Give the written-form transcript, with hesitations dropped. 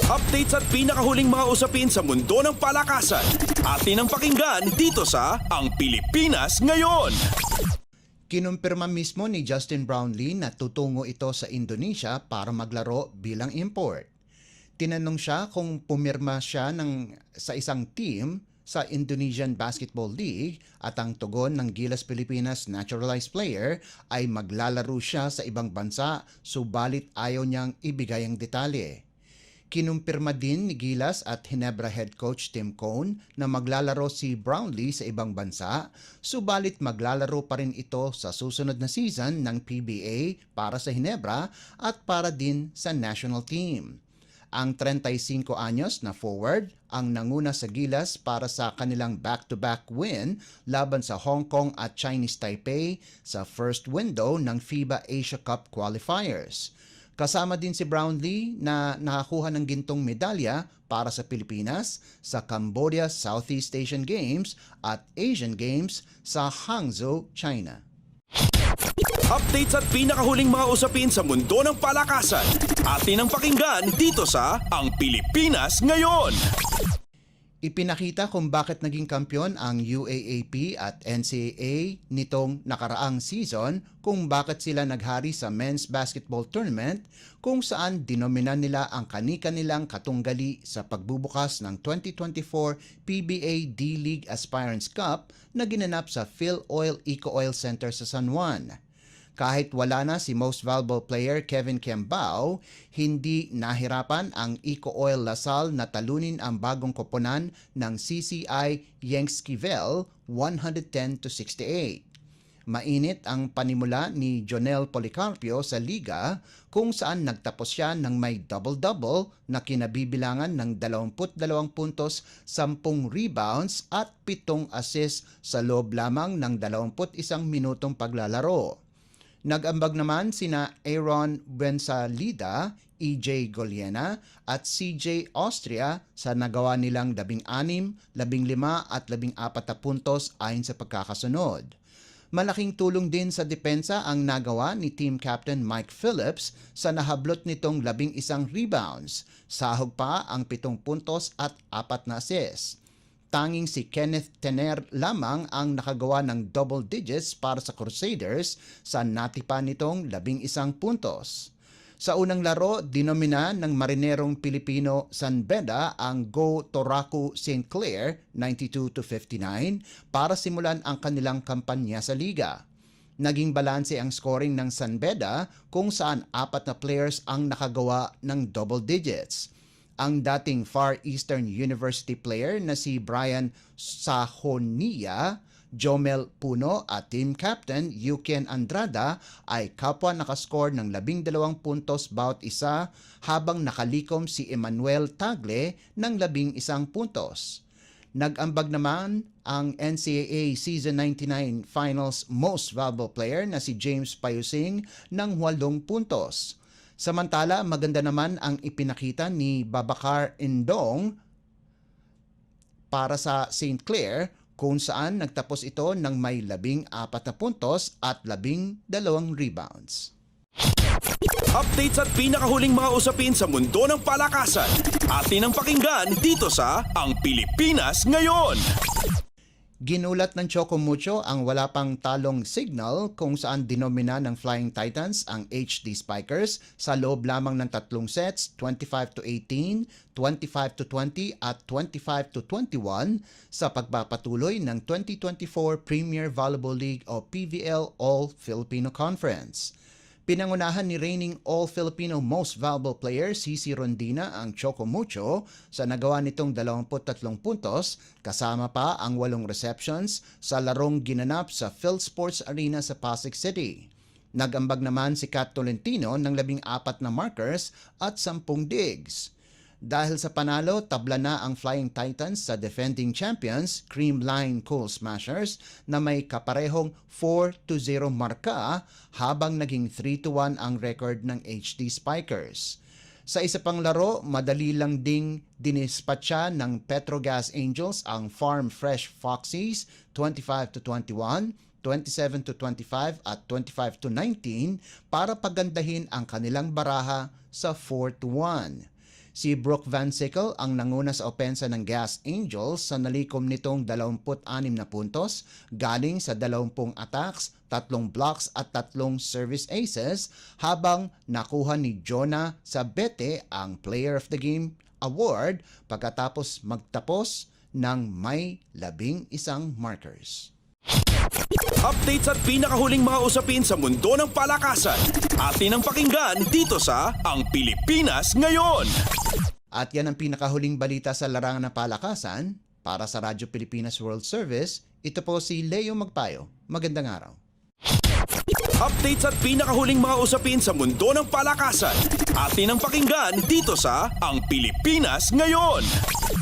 Updates at pinakahuling mga usapin sa mundo ng palakasan. Atin ang pakinggan dito sa Ang Pilipinas Ngayon. Kinumpirma mismo ni Justin Brownlee na tutungo ito sa Indonesia para maglaro bilang import. Tinanong siya kung pumirma siya sa isang team sa Indonesian Basketball League at ang tugon ng Gilas Pilipinas naturalized player ay maglalaro siya sa ibang bansa, subalit ayaw niyang ibigay ang detalye. Kinumpirma din ni Gilas at Ginebra head coach Tim Cone na maglalaro si Brownlee sa ibang bansa, subalit maglalaro pa rin ito sa susunod na season ng PBA para sa Ginebra at para din sa national team. Ang 35 anyos na forward ang nanguna sa Gilas para sa kanilang back-to-back win laban sa Hong Kong at Chinese Taipei sa first window ng FIBA Asia Cup qualifiers. Kasama din si Brownlee na nakakuha ng gintong medalya para sa Pilipinas sa Cambodia Southeast Asian Games at Asian Games sa Hangzhou, China. Updates at pinakahuling mga usapin sa mundo ng palakasan. Atin ang pakinggan dito sa Ang Pilipinas Ngayon. Ipinakita kung bakit naging kampyon ang UAAP at NCAA nitong nakaraang season, kung bakit sila naghari sa men's basketball tournament, kung saan dinominan nila ang kani-kanilang katunggali sa pagbubukas ng 2024 PBA D-League Aspirants Cup na ginanap sa Phil Oil Eco Oil Center sa San Juan. Kahit wala na si most valuable player Kevin Kembao, hindi nahirapan ang Eco Oil Lasal na talunin ang bagong koponan ng CCI Yangskivel 110-68. Mainit ang panimula ni Jonel Policarpio sa liga kung saan nagtapos siya ng may double-double na kinabibilangan ng 22 puntos, 10 rebounds at 7 assists sa loob lamang ng 21 minutong paglalaro. Nag-ambag naman sina Aaron Buensalida, EJ Goliena at CJ Austria sa nagawa nilang 16, 15 at 14 na puntos ayon sa pagkakasunod. Malaking tulong din sa depensa ang nagawa ni team captain Mike Phillips sa nahablot nitong 11 rebounds. Sahog pa ang 7 puntos at 4 na assists. Tanging si Kenneth Tener lamang ang nakagawa ng double digits para sa Crusaders sa natipan nitong 11 puntos. Sa unang laro, dinomina ng marinerong Pilipino San Beda ang Go Toraku St. Clair 92-59 para simulan ang kanilang kampanya sa liga. Naging balanse ang scoring ng San Beda kung saan 4 na players ang nakagawa ng double digits. Ang dating Far Eastern University player na si Brian Sahonia, Jomel Puno at team captain Yuken Andrada ay kapwa nakascore ng 12 puntos bawat isa, habang nakalikom si Emmanuel Tagle ng 11 puntos. Nag-ambag naman ang NCAA Season 99 Finals Most Valuable Player na si James Payusing ng 8 puntos. Samantala, maganda naman ang ipinakita ni Babacar Indong para sa St. Clair, kung saan nagtapos ito ng may 14 na puntos at 12 rebounds. Updates at pinakahuling mga usapin sa mundo ng palakasan. Atin ang pakinggan dito sa Ang Pilipinas Ngayon. Ginulat ng Choco Mucho ang wala pang talong signal kung saan dinomina ng Flying Titans ang HD Spikers sa loob lamang ng 3 sets, 25-18, 25-20 at 25-21 sa pagpapatuloy ng 2024 Premier Volleyball League o PVL All-Filipino Conference. Pinangunahan ni reigning All-Filipino Most Valuable Player CC Rondina ang Choco Mucho sa nagawa nitong 23 puntos, kasama pa ang 8 receptions sa larong ginanap sa PhilSports Arena sa Pasig City. Nag-ambag naman si Kat Tolentino ng 14 na markers at 10 digs. Dahil sa panalo, tabla na ang Flying Titans sa defending champions, Creamline Cool Smashers, na may kaparehong 4-0 marka, habang naging 3-1 ang record ng HD Spikers. Sa isa pang laro, madali lang ding dinispatcha ng Petrogas Angels ang Farm Fresh Foxies 25-21, 27-25 at 25-19 para pagandahin ang kanilang baraha sa 4-1. Si Brooke Van Sickle ang nanguna sa opensa ng Gas Angels sa nalikom nitong 26 na puntos galing sa 20 attacks, 3 blocks at 3 service aces habang nakuha ni Jonah Sabete ang Player of the Game award pagkatapos magtapos ng may 11 markers. Updates at pinakahuling mga usapin sa mundo ng palakasan. Atin ang pakinggan dito sa Ang Pilipinas Ngayon. At yan ang pinakahuling balita sa larangan ng palakasan. Para sa Radyo Pilipinas World Service, ito po si Leo Magpayo. Magandang araw. Updates at pinakahuling mga usapin sa mundo ng palakasan. Atin ang pakinggan dito sa Ang Pilipinas Ngayon.